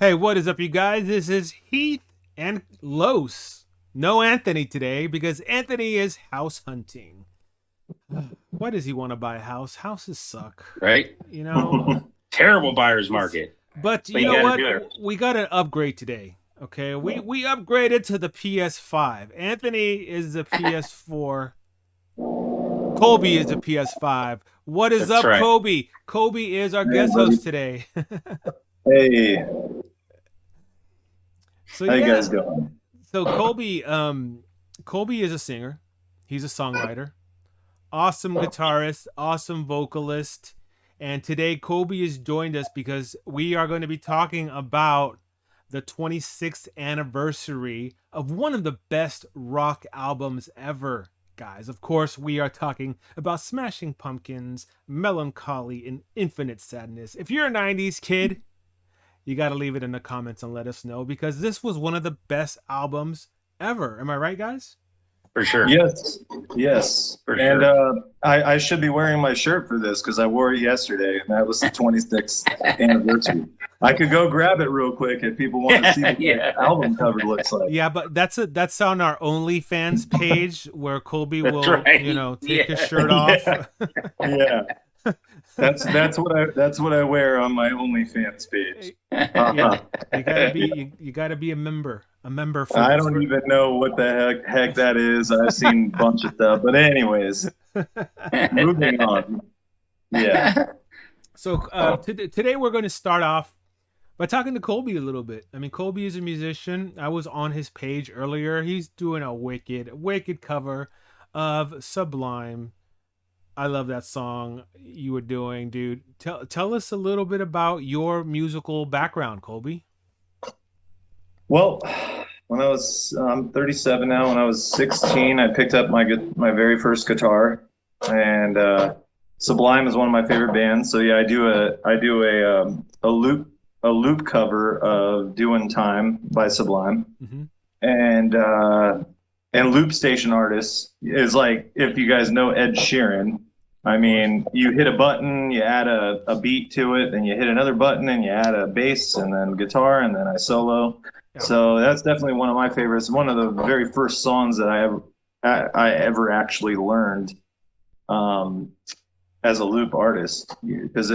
Hey, what is up, you guys? This is Heath and Los. No Anthony today because Anthony is house hunting. Why does he want to buy a house? Houses suck. Right? You know, Terrible buyer's it's, market, but but you you know got to what? do it. We got an upgrade today. Okay, we upgraded to the PS5. Anthony is the PS4. Kolby is the PS5. What is That's up, right. Kolby? Kolby is our Hey, guest buddy. host today. Hey, So how you guys yeah, doing? so Kolby is a singer. He's a songwriter, awesome guitarist, awesome vocalist. And today Kolby has joined us because we are going to be talking about the 26th anniversary of one of the best rock albums ever, guys. Of course, we are talking about Smashing Pumpkins, Mellon Collie, and Infinite Sadness. If you're a 90s kid, you got to leave it in the comments and let us know because this was one of the best albums ever. Am I right, guys? For sure. Yes, yes. For And sure. I should be wearing my shirt for this because I wore it yesterday, and that was the 26th anniversary. I could go grab it real quick if people want to see what Yeah. the album cover looks like. Yeah, but that's on our OnlyFans page where Kolby That's will, right. take his Yeah. shirt off. Yeah, yeah. That's what I wear on my OnlyFans page. Yeah, Uh-huh. you gotta be a member I for, don't even know what the heck that is. I've seen a bunch of stuff, but anyways, moving on. Yeah. So today we're going to start off by talking to Kolby a little bit. I mean, Kolby is a musician. I was on his page earlier. He's doing a wicked cover of Sublime. I love that song you were doing, dude. Tell us a little bit about your musical background, Kolby. Well, when I'm 37 now. When I was 16, I picked up my very first guitar, and Sublime is one of my favorite bands. So yeah, I do a loop cover of "Doing Time" by Sublime, Mm-hmm. and Loop Station Artists is like, if you guys know Ed Sheeran. I Of course. mean, you hit a button, you add a beat to it, then you hit another button and you add a bass and then guitar and then I solo. Yeah. So that's definitely one of my favorites. One of the very first songs that I ever actually learned um, as a loop artist because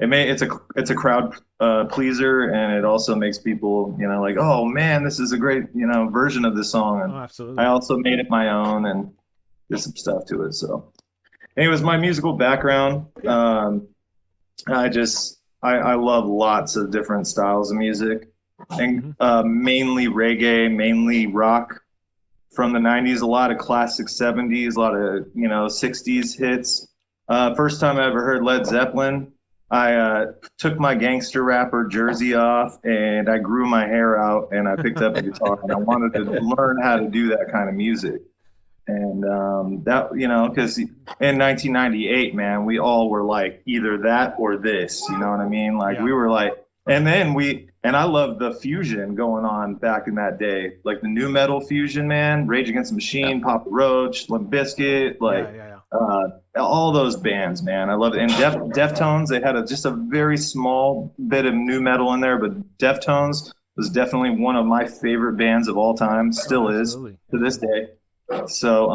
it's a crowd pleaser, and it also makes people, like, oh man, this is a great, version of this song. Oh, And I absolutely. also made it my own and did some stuff to it. So anyways, my musical background, I love lots of different styles of music, and Mm-hmm. mainly reggae, mainly rock from the 90s, a lot of classic 70s, a lot of 60s hits. First time I ever heard Led Zeppelin, I took my gangster rapper jersey off and I grew my hair out and I picked up a guitar and I wanted to learn how to do that kind of music. And that, because in 1998, man, we all were like either that or this, you know what I mean? Like Yeah. we were like, and I love the fusion going on back in that day, like the new metal fusion, man, Rage Against the Yeah. Machine, Papa Roach, Limp Bizkit, Yeah. like Yeah. all those bands, man. I love it. And Deftones, they had just a very small bit of new metal in there, but Deftones was definitely one of my favorite bands of all time, Oh, still is absolutely. to this Absolutely. day. So,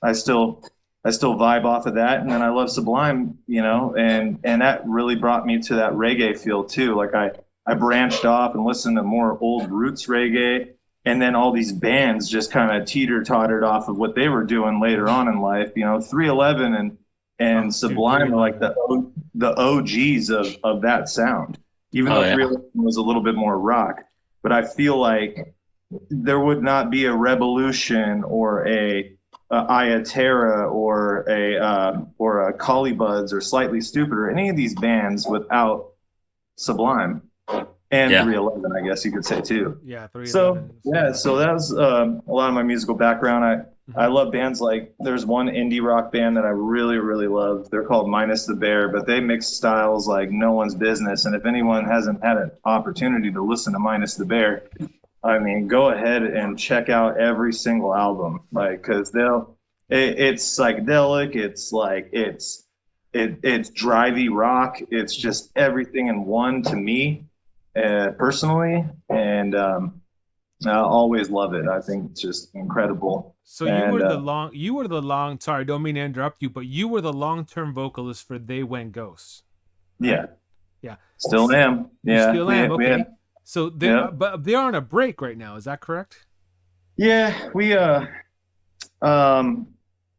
I still vibe off of that, and then I love Sublime, and that really brought me to that reggae feel too. Like I branched off and listened to more old roots reggae, and then all these bands just kind of teeter tottered off of what they were doing later Mm-hmm. on in life. 311 and Oh, dude, Sublime are like 311. the OGs of that sound. Even Oh though yeah. 311 was a little bit more rock, but I feel like there would not be a Revolution or a Iatera or a Collie Buds or Slightly Stupid or any of these bands without Sublime and Yeah. 311, I guess you could say too. Yeah, So 311. yeah, so that was a lot of my musical background. I Mm-hmm. love bands like, there's one indie rock band that I really really love. They're called Minus the Bear, but they mix styles like no one's business. And if anyone hasn't had an opportunity to listen to Minus the Bear, I mean, go ahead and check out every single album, like, because it's psychedelic, it's drivey rock, it's just everything in one to me, personally, and I always love it. I think it's just incredible. So And sorry, don't mean to interrupt you, but you were the long-term vocalist for They Went Ghosts. Right? yeah, Yeah. still am. You Yeah, still am. we Okay. had, So yeah, but they're on a break right now. Is that correct? yeah. Um,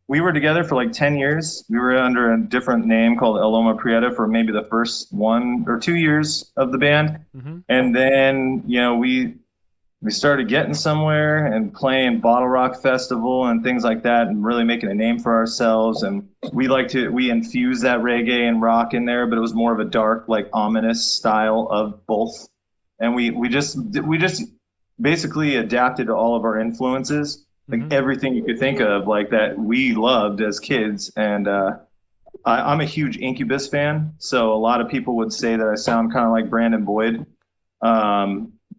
we were together for like 10 years. We were under a different name called Eloma Prieta for maybe the first 1 or 2 years of the band. Mm-hmm. And then, we started getting somewhere and playing Bottle Rock Festival and things like that and really making a name for ourselves. And we infuse that reggae and rock in there, but it was more of a dark, like ominous style of both. And we just basically adapted to all of our influences, like everything you could think of, like that we loved as kids. And I'm a huge Incubus fan, so a lot of people would say that I sound kind of like Brandon Boyd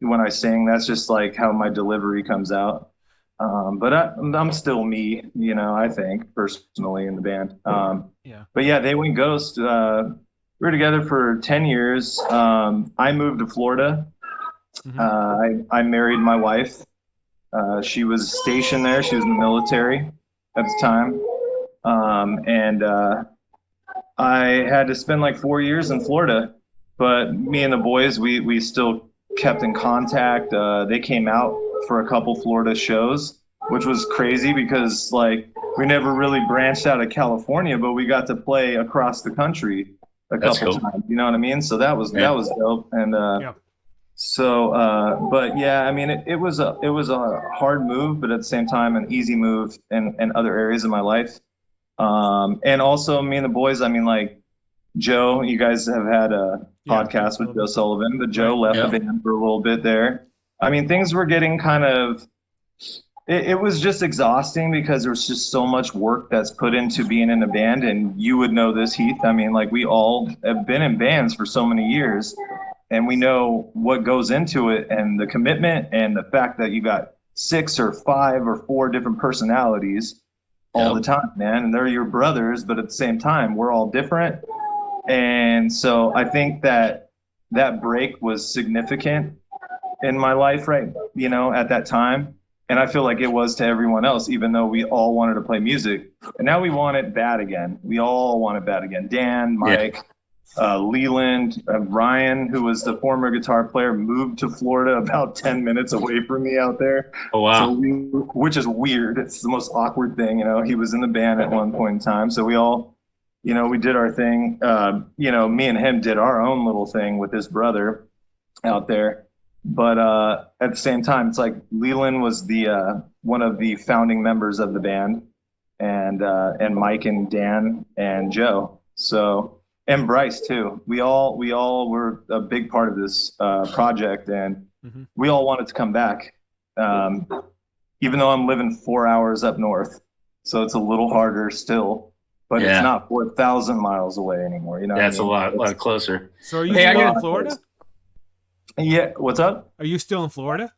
when I sing. That's just like how my delivery comes out. But I'm still me, I think personally in the band. Yeah. But yeah, They Went Ghost. We were together for 10 years. I moved to Florida. I married my wife. She was stationed there. She was in the military at the time. And I had to spend like 4 years in Florida. But me and the boys, we still kept in contact. They came out for a couple Florida shows, which was crazy because like we never really branched out of California, but we got to play across the country a couple times. You know what I mean? So that was dope. And but yeah, I mean, it was a hard move, but at the same time, an easy move in other areas of my life. And also me and the boys, I mean, like Joe, you guys have had a podcast with Joe Sullivan, but Joe left the band for a little bit there. I mean, things were getting kind of, it was just exhausting because there was just so much work that's put into being in a band. And you would know this, Heath. I mean, like we all have been in bands for so many years and we know what goes into it and the commitment and the fact that you got 6 or 5 or 4 different personalities all the time, man. And they're your brothers, but at the same time, we're all different. And so I think that break was significant in my life, right? At that time. And I feel like it was to everyone else, even though we all wanted to play music. And now we want it bad again. We all want it bad again. Dan, Mike, Leland, Ryan, who was the former guitar player, moved to Florida about 10 minutes away from me out there. Oh, wow. So which is weird. It's the most awkward thing. He was in the band at one point in time. So we all, we did our thing. Me and him did our own little thing with his brother out there. But at the same time, it's like Leland was the one of the founding members of the band, and Mike and Dan and Joe. So and Bryce too. We all were a big part of this project, and we all wanted to come back. Even though I'm living 4 hours up north, so it's a little harder still. But it's not 4,000 miles away anymore. That's a lot closer. So are you still in Florida? Yeah. What's up? Are you still in Florida?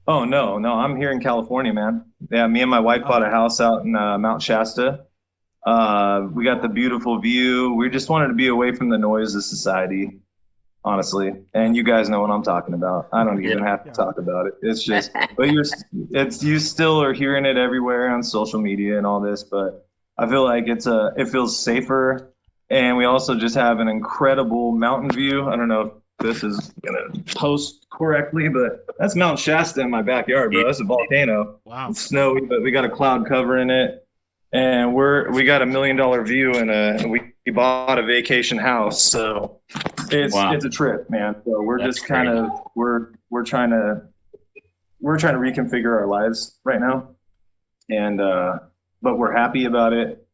Oh, no. I'm here in California, man. Yeah, me and my wife bought a house out in Mount Shasta. We got the beautiful view. We just wanted to be away from the noise of society, honestly. And you guys know what I'm talking about. I don't even have to talk about it. It's just, but you still are hearing it everywhere on social media and all this, but I feel like it feels safer. And we also just have an incredible mountain view. I don't know if this is going to post correctly, but that's Mount Shasta in my backyard, bro. That's a volcano. Wow. It's snowy, but we got a cloud covering it. And we got $1 million view and we bought a vacation house. So it's a trip, man. So we're That's just kind of, we're trying to reconfigure our lives right now. And, but we're happy about it.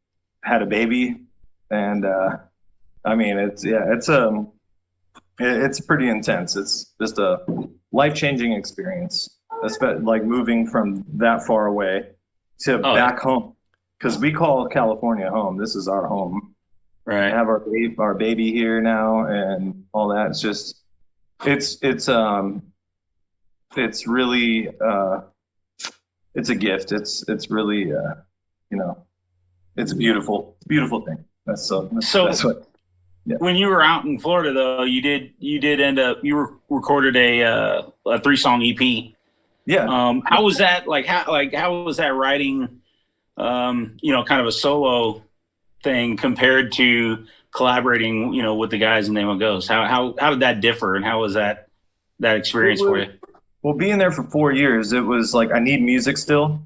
Had a baby, and I mean, it's pretty intense. It's just a life-changing experience, especially like moving from that far away to back home, because we call California home. This is our home. Right. We have our baby here now, and all that. It's just, it's really, it's a gift. It's really, it's a beautiful thing. That's what. when you were out in Florida, though, you did end up recorded a 3-song EP. Yeah. How was that? How was that writing? Kind of a solo thing compared to collaborating, with the guys in Name of Ghost. How did that differ, and how was that experience for you? Well, being there for 4 years, it was like I need music still.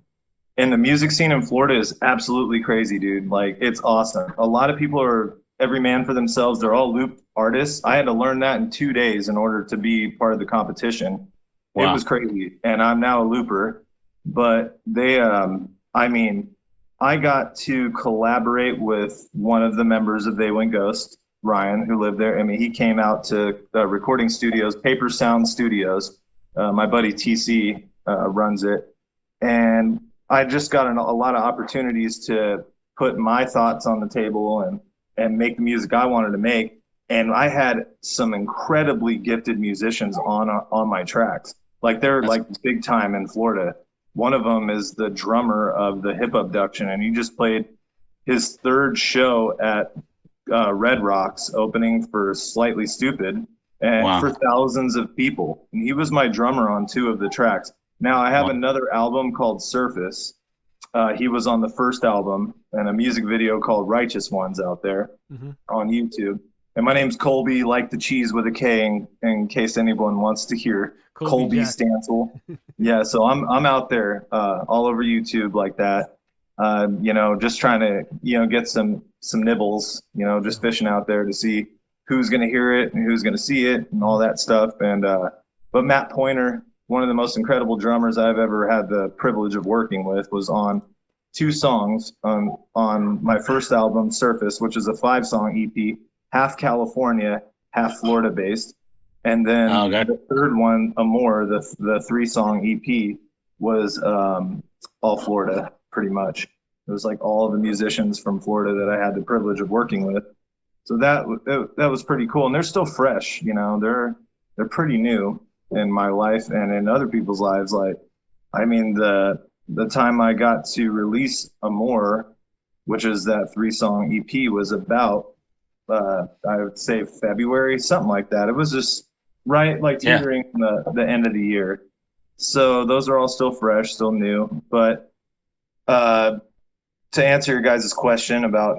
And the music scene in Florida is absolutely crazy, dude. Like it's awesome. A lot of people are every man for themselves. They're all loop artists. I had to learn that in 2 days in order to be part of the competition. It Wow. was crazy. And I'm now a looper. But I mean, I got to collaborate with one of the members of They Went Ghost, Ryan, who lived there. I mean, he came out to recording studios, Paper Sound Studios. My buddy TC runs it. And I just got a lot of opportunities to put my thoughts on the table and make the music I wanted to make. And I had some incredibly gifted musicians on my tracks. Like they're like big time in Florida. One of them is the drummer of the Hip Abduction, and he just played his third show at Red Rocks, opening for Slightly Stupid, and for thousands of people. And he was my drummer on 2 of the tracks. Now I have another album called Surface. He was on the first album, and a music video called Righteous Ones out there on YouTube. And my name's Kolby, like the cheese with a K, in case anyone wants to hear. Kolby Stancil. Yeah, so I'm out there all over YouTube like that. Just trying to get some nibbles. Just fishing out there to see who's going to hear it and who's going to see it and all that stuff. And but Matt Pointer, one of the most incredible drummers I've ever had the privilege of working with, was on 2 songs on my first album, Surface, which is a 5-song EP, half California, half Florida based. And then the third one, Amore, the 3-song EP, was all Florida, pretty much. It was like all of the musicians from Florida that I had the privilege of working with. So that was pretty cool. And they're still fresh, they're pretty new in my life and in other people's lives. Like, I mean, the time I got to release Amore, which is that 3-song EP, was about, I would say February, something like that. It was just right, like teetering the end of the year. So those are all still fresh, still new. But to answer your guys' question about,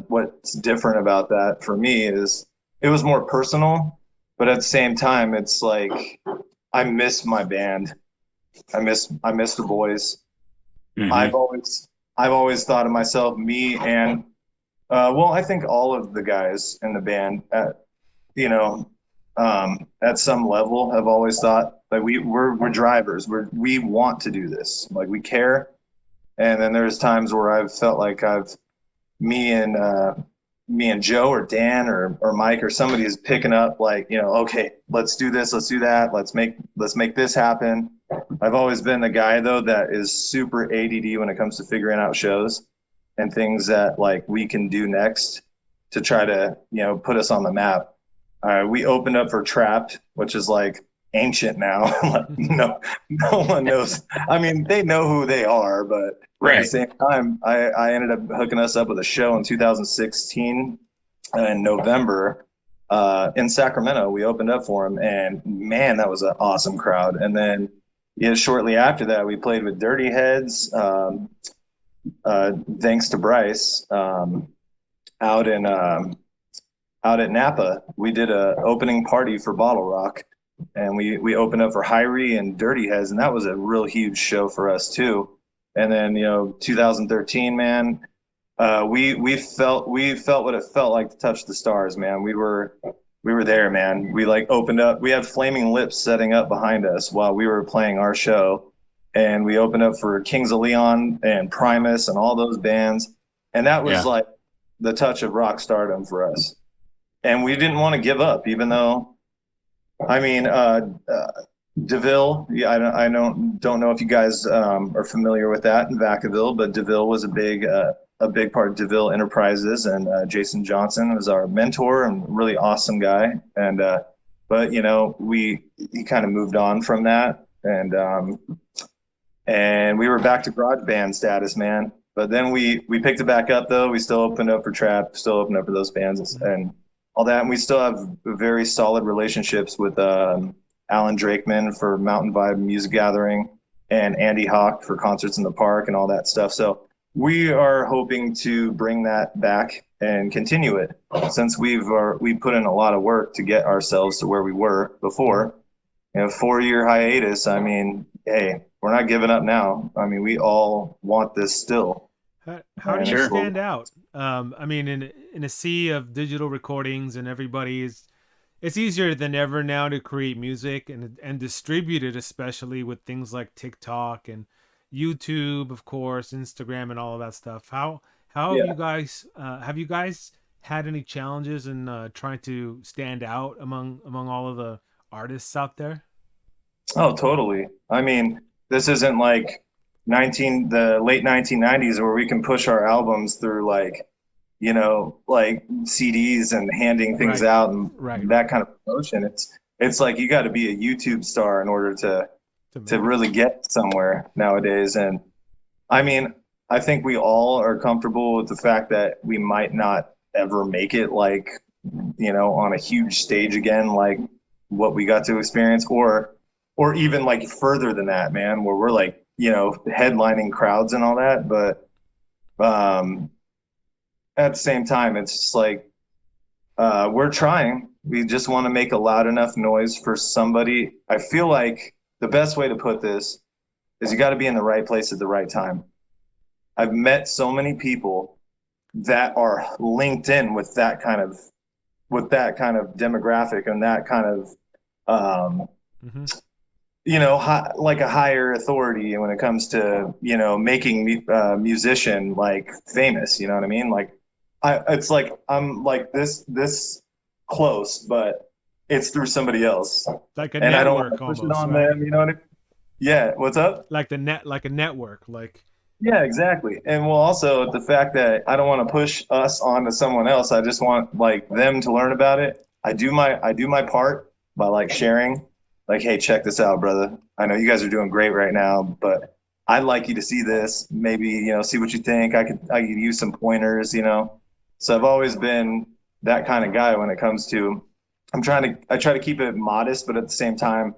what's different about that for me is it was more personal, but at the same time, it's like I miss my band. I miss the boys. I've always thought of myself, me and I think all of the guys in the band at some level have always thought like we're drivers. We want to do this. Like we care. And then there's times where I've felt like me and Joe or Dan or Mike or somebody is picking up like, okay, let's do this, let's do that, let's make this happen. I've always been the guy though that is super ADD when it comes to figuring out shows and things that like we can do next to try to put us on the map. We opened up for Trapped, which is like ancient now. no one knows. I mean, they know who they are, but at the same time, I ended up hooking us up with a show in 2016 in November in Sacramento. We opened up for them, and man, that was an awesome crowd. And then shortly after that, we played with Dirty Heads. Thanks to Bryce, out at Napa, we did a opening party for Bottle Rock, and we opened up for Hyrie and Dirty Heads, and that was a real huge show for us too. And then 2013, man, we felt what it felt like to touch the stars, man. We were there, man. We like opened up. We had Flaming Lips setting up behind us while we were playing our show. And we opened up for Kings of Leon and Primus and all those bands. And that was like the touch of rock stardom for us. And we didn't want to give up, even though, I mean, DeVille, I don't know if you guys are familiar with that in Vacaville, but DeVille was a big part of DeVille Enterprises, and Jason Johnson was our mentor and really awesome guy. And but he kind of moved on from that, and we were back to garage band status, man. But then we picked it back up though. We still opened up for trap, still opened up for those bands and all that. And we still have very solid relationships with Alan Drakeman for Mountain Vibe Music Gathering and Andy Hawk for concerts in the park and all that stuff. So we are hoping to bring that back and continue it since we put in a lot of work to get ourselves to where we were before. 4-year hiatus. I mean, hey, we're not giving up now. I mean, we all want this still. How do you stand out? I mean, in a sea of digital recordings and it's easier than ever now to create music and distribute it, especially with things like TikTok and YouTube, of course, Instagram, and all of that stuff. How have you guys had any challenges in trying to stand out among all of the artists out there? Oh, totally. I mean, this isn't like the late 1990s where we can push our albums through like CDs and handing things out and that kind of promotion. It's like you got to be a YouTube star in order to really get somewhere nowadays. And I mean, I think we all are comfortable with the fact that we might not ever make it like, on a huge stage again, like what we got to experience, or even like further than that, man, where we're like, headlining crowds and all that. But at the same time, it's just like, we're trying. We just want to make a loud enough noise for somebody. I feel like the best way to put this is you got to be in the right place at the right time. I've met so many people that are linked in with that kind of demographic and that kind of, like a higher authority when it comes to, making musician like famous, you know what I mean? Like it's like, I'm like this close, but it's through somebody else. Like a network, I don't push almost, it on them, you know what I mean? Yeah. What's up? Like a network, like. Yeah, exactly. And well, also the fact that I don't want to push us onto someone else. I just want like them to learn about it. I do my part by like sharing, like, hey, check this out, brother. I know you guys are doing great right now, but I'd like you to see this. Maybe, see what you think. I could use some pointers, So I've always been that kind of guy when it comes to, I try to keep it modest, but at the same time,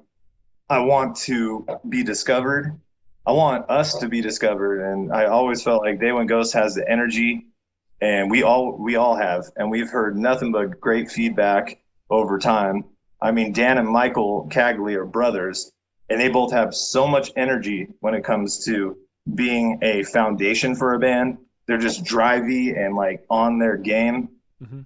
I want to be discovered. I want us to be discovered. And I always felt like Day One Ghost has the energy, and we all have, and we've heard nothing but great feedback over time. I mean, Dan and Michael Cagley are brothers, and they both have so much energy when it comes to being a foundation for a band. They're just drivey and like on their game.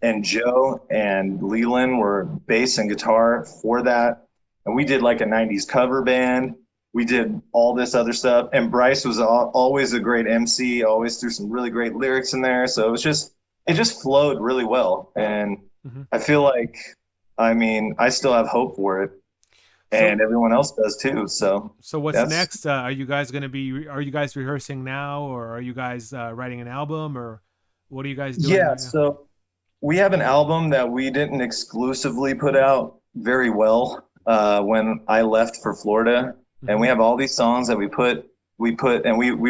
And Joe and Leland were bass and guitar for that. And we did like a 90s cover band. We did all this other stuff. And Bryce was always a great MC, always threw some really great lyrics in there. So it just flowed really well. And I feel like, I mean, I still have hope for it. And everyone else does too. So what's next? Are you guys rehearsing now, or are you guys writing an album, or what are you guys doing? Yeah. So we have an album that we didn't exclusively put out very well when I left for Florida. And we have all these songs that we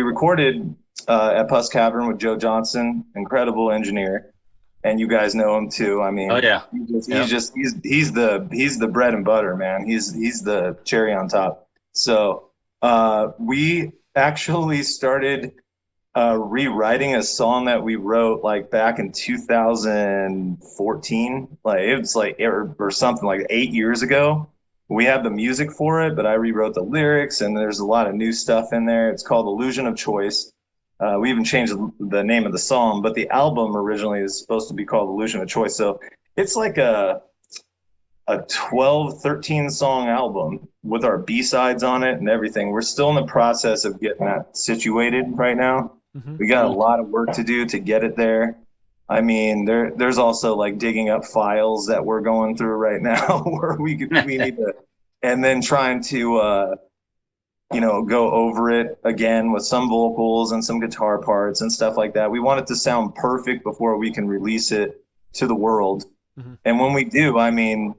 recorded at Puss Cavern with Joe Johnson, incredible engineer. And you guys know him too. I mean, he's the bread and butter, man. He's the cherry on top. So we actually started rewriting a song that we wrote like back in 2014. Like it was like or something like 8 years ago. We have the music for it, but I rewrote the lyrics, and there's a lot of new stuff in there. It's called Illusion of Choice. We even changed the name of the song, but the album originally is supposed to be called Illusion of Choice. So it's like a 12, 13 song album with our B-sides on it and everything. We're still in the process of getting that situated right now. We got a lot of work to do to get it there. I mean, there's also like digging up files that we're going through right now where we need to, and then trying to, go over it again with some vocals and some guitar parts and stuff like that. We want it to sound perfect before we can release it to the world. And when we do, I mean,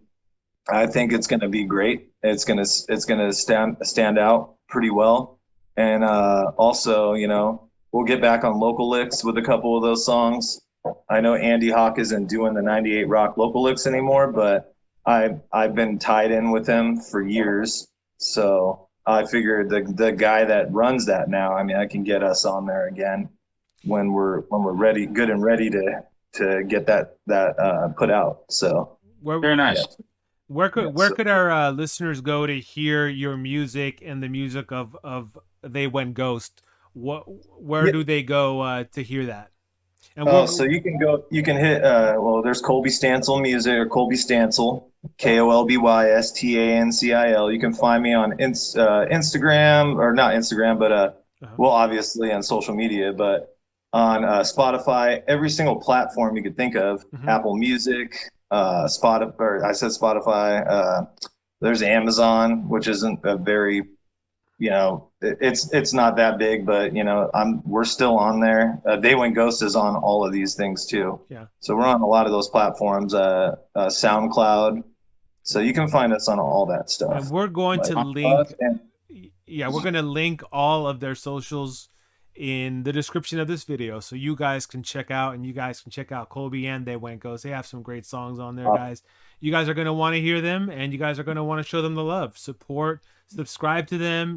I think it's going to be great. It's going to stand out pretty well. And also, we'll get back on local licks with a couple of those songs. I know Andy Hawk isn't doing the 98 Rock local licks anymore, but I've been tied in with him for years. So I figured the guy that runs that now, I mean, I can get us on there again when we're ready, good and ready to get that put out. So Very nice. yeah. Where could our listeners go to hear your music and the music of They Went Ghost? Where do they go to hear that? And so you can hit well, there's Kolby Stancil music, or Kolby Stancil, KolbyStancil. You can find me on Instagram, or not Instagram, but well, obviously on social media, but on Spotify, every single platform you could think of, Apple Music, Spotify, or I said Spotify. There's Amazon, which isn't a very, it's not that big, but we're still on there. They Went Ghost is on all of these things too. Yeah. So we're on a lot of those platforms, SoundCloud. So you can find us on all that stuff. And we're going to link. We're going to link all of their socials in the description of this video, so you guys can check out, and you guys can check out Kolby and They Went Ghost. They have some great songs on there, guys. You guys are going to want to hear them, and you guys are going to want to show them the love, support, subscribe to them,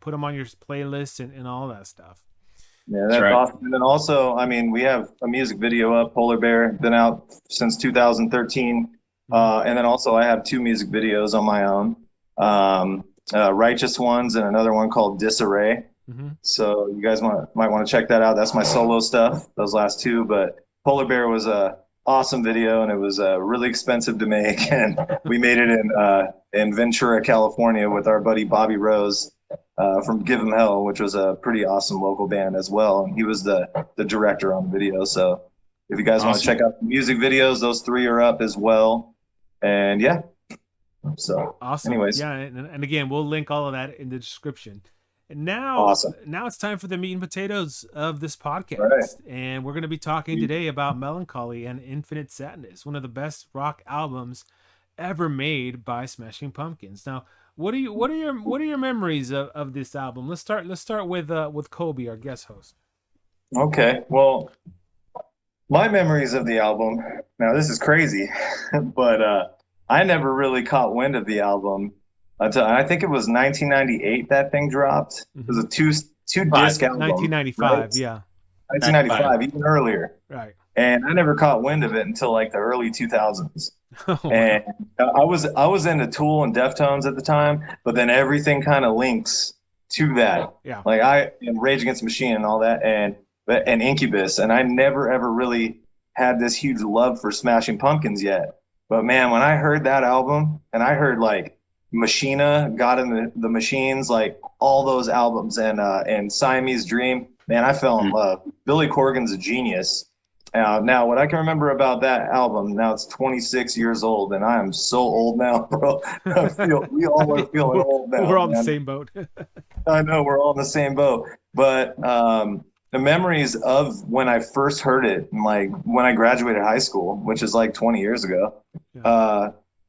put them on your playlists and all that stuff. Yeah, that's right. Awesome. And then also, I mean, we have a music video up, Polar Bear, been out since 2013. And then also I have 2 music videos on my own, Righteous Ones and another one called Disarray. So you guys might want to check that out. That's my solo stuff, those last 2. But Polar Bear was a awesome video, and it was really expensive to make. And we made it in Ventura, California with our buddy Bobby Rose from Give 'Em Hell, which was a pretty awesome local band as well. And he was the director on the video. So if you guys want to check out the music videos, those 3 are up as well. And yeah. So awesome. Anyways. Yeah, and again, we'll link all of that in the description. And now it's time for the meat and potatoes of this podcast. Right. And we're going to be talking today about Mellon Collie and Infinite Sadness, one of the best rock albums ever made by Smashing Pumpkins. Now, what are your memories of this album? Let's start with Kolby, our guest host. Okay. Well, my memories of the album, now this is crazy, but I never really caught wind of the album until I think it was 1998 that thing dropped. It was a two disc album. 1995, right? Yeah. 1995, even earlier. Right. And I never caught wind of it until like the early 2000s. And I was into Tool and Deftones at the time, but then everything kind of links to that. Yeah. Like Rage Against the Machine and all that, and Incubus, and I never ever really had this huge love for Smashing Pumpkins yet. But man, when I heard that album, and I heard like Machina, God in the Machines, like all those albums, and Siamese Dream, man, I fell in love. Billy Corgan's a genius. Now, what I can remember about that album, now it's 26 years old, and I am so old now, bro. We all are feeling old now. We're all in the same boat. I know, we're all in the same boat. But the memories of when I first heard it, like when I graduated high school, which is like 20 years ago,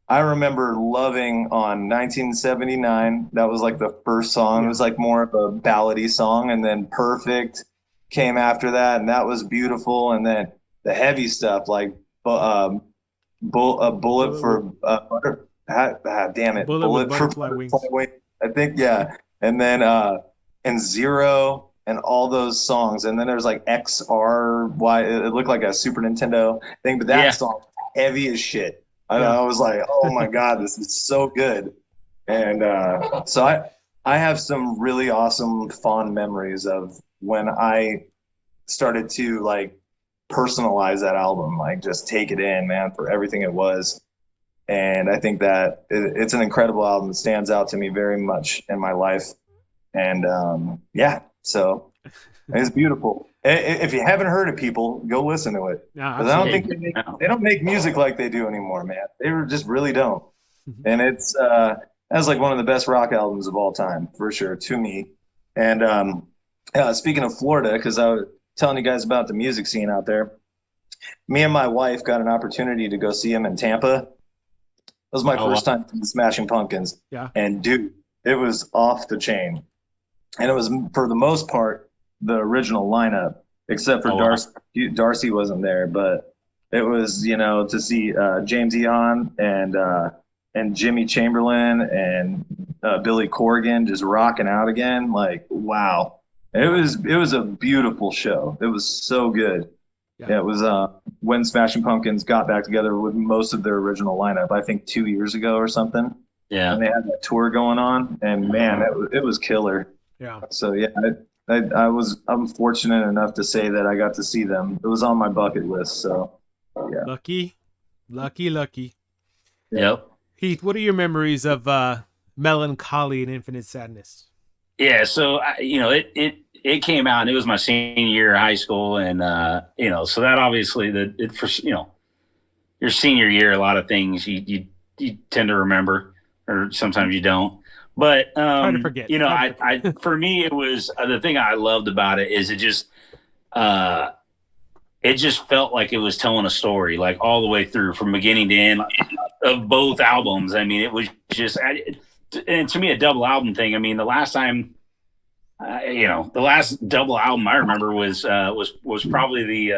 I remember loving on 1979. That was like the first song. It was like more of a ballady song, and then Perfect came after that, and that was beautiful. And then the heavy stuff like Bullet for Butter. Damn it, Bullet for Butterfly Wings. I think, yeah. And then and Zero and all those songs. And then there's like XRY. It looked like a Super Nintendo thing, but that song heavy as shit. I was like, oh my God, this is so good. And so I have some really awesome, fond memories of when I started to like personalize that album, like just take it in, man, for everything it was. And I think that it's an incredible album. It stands out to me very much in my life. And so it's beautiful. If you haven't heard it, people, go listen to it. Because I don't think they don't make music like they do anymore, man. They just really don't. And that's like one of the best rock albums of all time, for sure, to me. And speaking of Florida, because I was telling you guys about the music scene out there, me and my wife got an opportunity to go see him in Tampa. It was my first time seeing Smashing Pumpkins. Yeah. And dude, it was off the chain. And it was, for the most part, the original lineup, except for Oh, wow. Darcy wasn't there, but it was, you know, to see James Eon and Jimmy Chamberlain and Billy Corgan just rocking out again. Like, wow. It was a beautiful show. It was so good. Yeah. Yeah, it was when Smashing Pumpkins got back together with most of their original lineup, I think 2 years ago or something. Yeah. And they had that tour going on, and man, it was killer. Yeah. So yeah, I'm fortunate enough to say that I got to see them. It was on my bucket list. So yeah. Lucky. Yep. Heath, what are your memories of Mellon Collie and Infinite Sadness? Yeah. So it came out, and it was my senior year of high school, and so that obviously for your senior year, a lot of things you tend to remember, or sometimes you don't. But Try to forget. I for me, it was the thing I loved about it is it just felt like it was telling a story, like all the way through from beginning to end of both albums. I mean, it was just, and to me, a double album thing. I mean, the last time, the last double album I remember was probably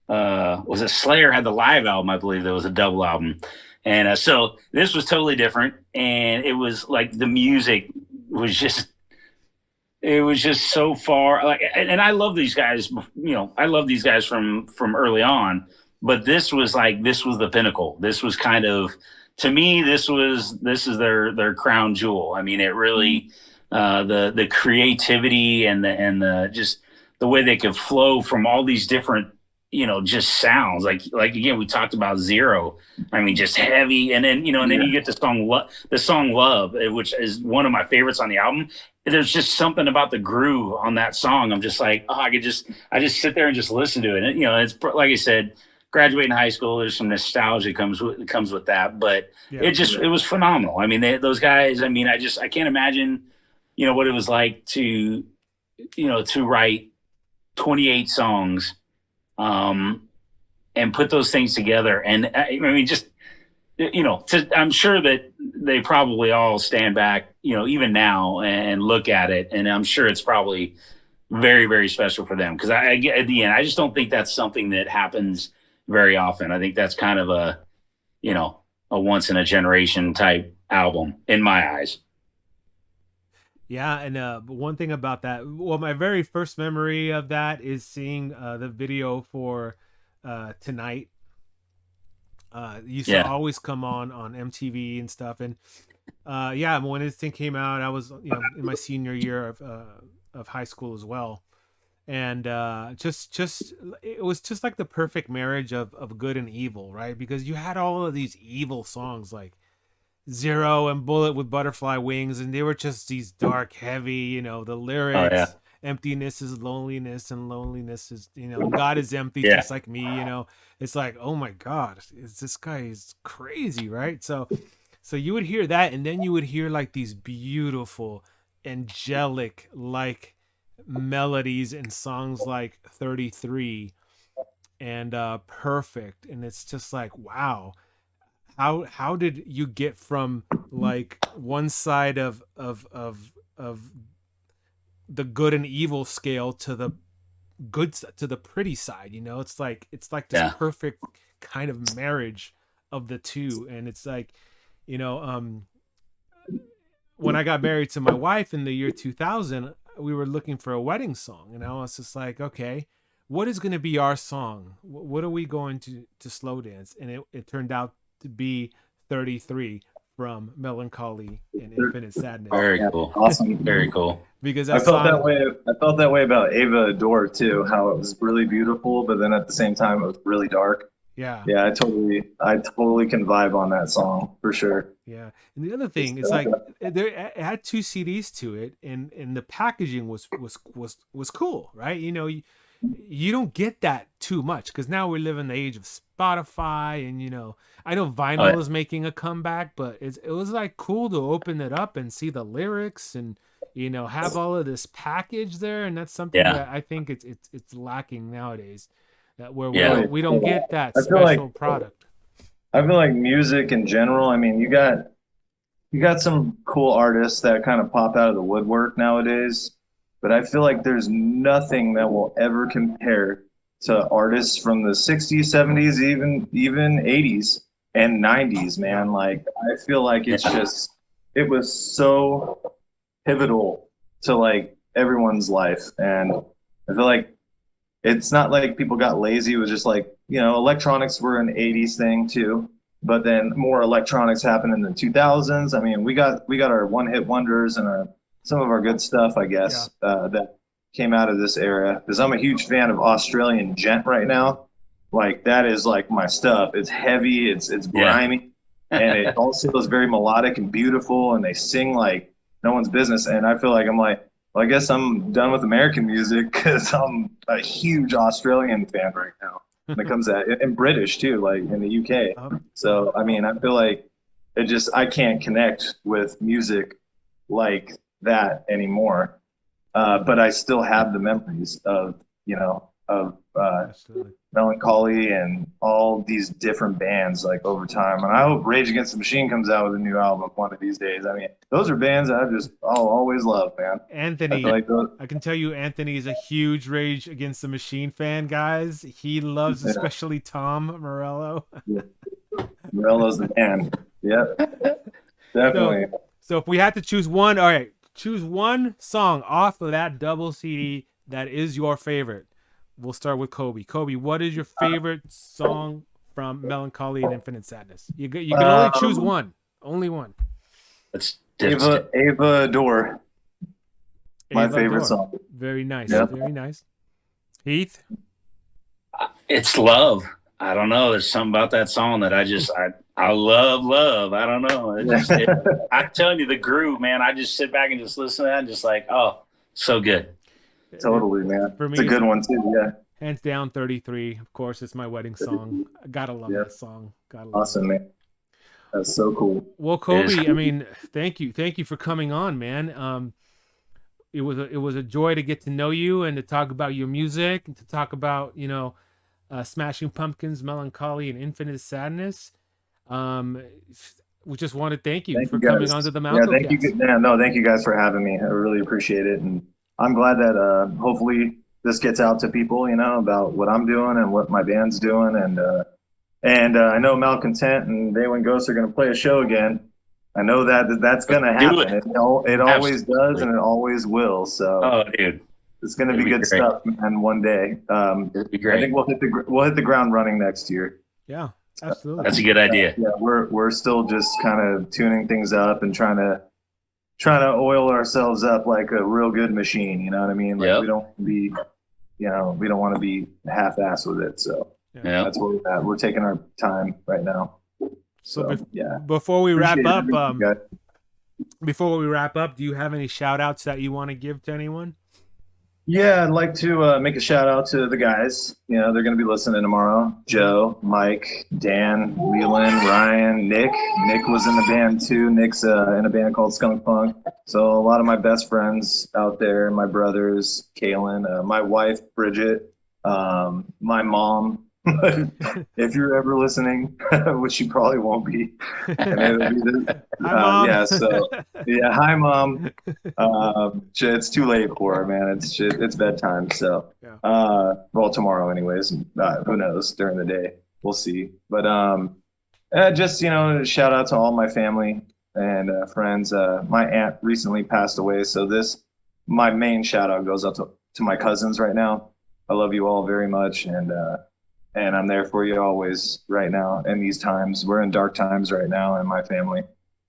was it Slayer had the live album? I believe there was a double album. And so this was totally different. And it was like the music was just, it was just so far like, and I love these guys, I love these guys from early on, but this was the pinnacle. This was kind of, to me, this is their crown jewel. I mean, it really, the creativity and the just the way they could flow from all these different, just sounds like again, we talked about Zero. I mean, just heavy. And then, and then you get the song Love, which is one of my favorites on the album. There's just something about the groove on that song. I'm just like, I just sit there and just listen to it. And, it's like I said, graduating high school, there's some nostalgia comes with that, but it was phenomenal. I mean, those guys, I mean, I can't imagine, what it was like to write 28 songs, and put those things together. And I mean, just, I'm sure that they probably all stand back, even now and look at it. And I'm sure it's probably very, very special for them. Cause at the end, I just don't think that's something that happens very often. I think that's kind of a once in a generation type album in my eyes. Yeah, and one thing about that, well, my very first memory of that is seeing the video for Tonight. Used to always come on MTV and stuff, and when this thing came out, I was in my senior year of high school as well, and just it was just like the perfect marriage of good and evil, right? Because you had all of these evil songs like Zero and Bullet with Butterfly Wings, and they were just these dark, heavy, the lyrics. Emptiness is loneliness, and loneliness is, God is empty, just like me, It's like, oh my God, this guy is crazy, right? So you would hear that, and then you would hear like these beautiful, angelic, like melodies and songs like 33 and Perfect, and it's just like, wow. How did you get from like one side of the good and evil scale to the pretty side? It's like this perfect kind of marriage of the two. And it's like, when I got married to my wife in the year 2000, we were looking for a wedding song, and I was just like, okay, what is going to be our song? What are we going to slow dance? And it turned out to be 33 from Mellon Collie and Infinite Sadness. Very cool. Awesome. Very cool. Because I felt that way about Ava Adore too, how it was really beautiful, but then at the same time it was really dark. Yeah. I totally can vibe on that song for sure. Yeah. And the other thing is like it had 2 CDs to it, and the packaging was cool, right? You don't get that too much, because now we live in the age of Spotify, and I know vinyl is making a comeback, but it was like cool to open it up and see the lyrics and have all of this package there, and that's something that I think it's lacking nowadays, that where we don't get that special product. I feel like music in general, I mean, you got some cool artists that kind of pop out of the woodwork nowadays, but I feel like there's nothing that will ever compare to artists from the 60s, 70s, even 80s and 90s, man. Like I feel like it was so pivotal to like everyone's life. And I feel like it's not like people got lazy. It was just like, electronics were an 80s thing too, but then more electronics happened in the 2000s. I mean, we got our one hit wonders and some of our good stuff, I guess, that came out of this era. Because I'm a huge fan of Australian gent right now. Like that is like my stuff. It's heavy, it's grimy, and it also is very melodic and beautiful. And they sing like no one's business. And I feel like I'm like, well, I guess I'm done with American music because I'm a huge Australian fan right now. When it comes to that, and British too, like in the UK. So I mean, I feel like I can't connect with music like that anymore. But I still have the memories of Mellon Collie and all these different bands like over time. And I hope Rage Against the Machine comes out with a new album one of these days. I mean, those are bands that I'll always love, man. Anthony, I can tell you Anthony is a huge Rage Against the Machine fan, guys. He loves especially Tom Morello. Yeah. Morello's the man. Yep. Definitely. So if we had to choose one, all right, choose one song off of that double CD that is your favorite. We'll start with Kolby. Kolby, what is your favorite song from Mellon Collie and Infinite Sadness? You can only choose one. Only one. That's Ava Adore. My favorite song. Very nice. Yep. Very nice. Heath? It's Love. I don't know. There's something about that song that I love. I don't know. I'm telling you, the groove, man. I just sit back and just listen to that and just like, oh, so good. Totally, man. For me, it's a good one too. Yeah. Hands down, 33. Of course, it's my wedding song. I gotta love that song. Awesome, man. That's so cool. Well, Kolby, I mean, thank you for coming on, man. It was a joy to get to know you and to talk about your music and to talk about Smashing Pumpkins, Mellon Collie, and Infinite Sadness. We just want to thank you for coming onto the MalcoCast. Yeah, thank you. No, thank you guys for having me. I really appreciate it, and I'm glad that hopefully this gets out to people, about what I'm doing and what my band's doing, and I know Malcontent and They Went Ghosts are going to play a show again. I know that's going to happen. It always does, and it always will. So, dude, it's going to be good stuff, man. One day, it'll be great. I think we'll hit the ground running next year. Yeah, absolutely. That's a good idea. Yeah, we're still just kind of tuning things up and trying to oil ourselves up like a real good machine. You know what I mean? Like we don't be, we don't want to be half-assed with it. So that's where we're at. We're taking our time right now. So before we wrap up, do you have any shout outs that you want to give to anyone? Yeah, I'd like to make a shout out to the guys. They're going to be listening tomorrow. Joe, Mike, Dan, Leland, Ryan, Nick. Nick was in the band too. Nick's in a band called Skunk Punk. So a lot of my best friends out there, my brothers, Kaylin, my wife, Bridget, my mom. If you're ever listening, which you probably won't be. Hi, Mom. Hi, Mom. It's too late for her, man. It's bedtime. So, well, tomorrow, anyways. Who knows? During the day, we'll see. But just shout out to all my family and friends. My aunt recently passed away, so my main shout out goes up to my cousins right now. I love you all very much, and I'm there for you always right now in these times. We're in dark times right now in my family.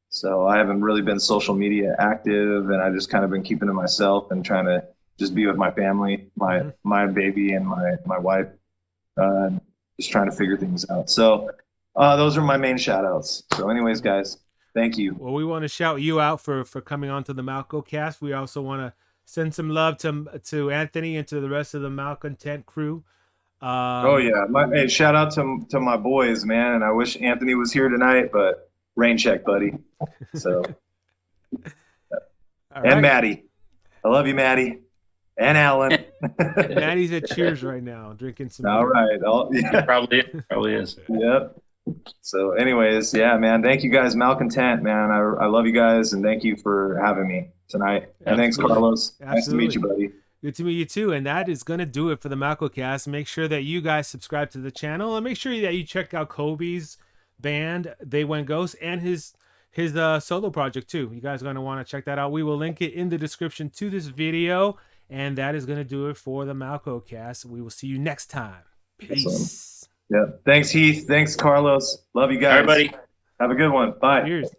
So I haven't really been social media active, and I just kind of been keeping to myself and trying to just be with my family, my baby and my wife, just trying to figure things out. So those are my main shout outs. So anyways, guys, thank you. Well, we want to shout you out for coming on to the MalcoCast. We also want to send some love to Anthony and to the rest of the Malcontent crew. Hey, shout out to my boys, man. And I wish Anthony was here tonight, but rain check, buddy. So, and Maddie, I love you, Maddie, and Alan. Maddie's at Cheers right now, drinking some. All right, probably is. Yep. So, anyways, yeah, man. Thank you guys, Malcontent, man. I love you guys, and thank you for having me tonight. And thanks, Absolutely. Carlos. Nice to meet Absolutely. you, buddy. Good to meet you too. And that is going to do it for the MalcoCast. Make sure that you guys subscribe to the channel and make sure that you check out Kolby's band, They Went Ghost, and his solo project too. You guys are going to want to check that out. We will link it in the description to this video. And that is going to do it for the MalcoCast. We will see you next time. Peace. Awesome. Yeah. Thanks, Heath. Thanks, Carlos. Love you guys. All right, buddy. Have a good one. Bye. Cheers.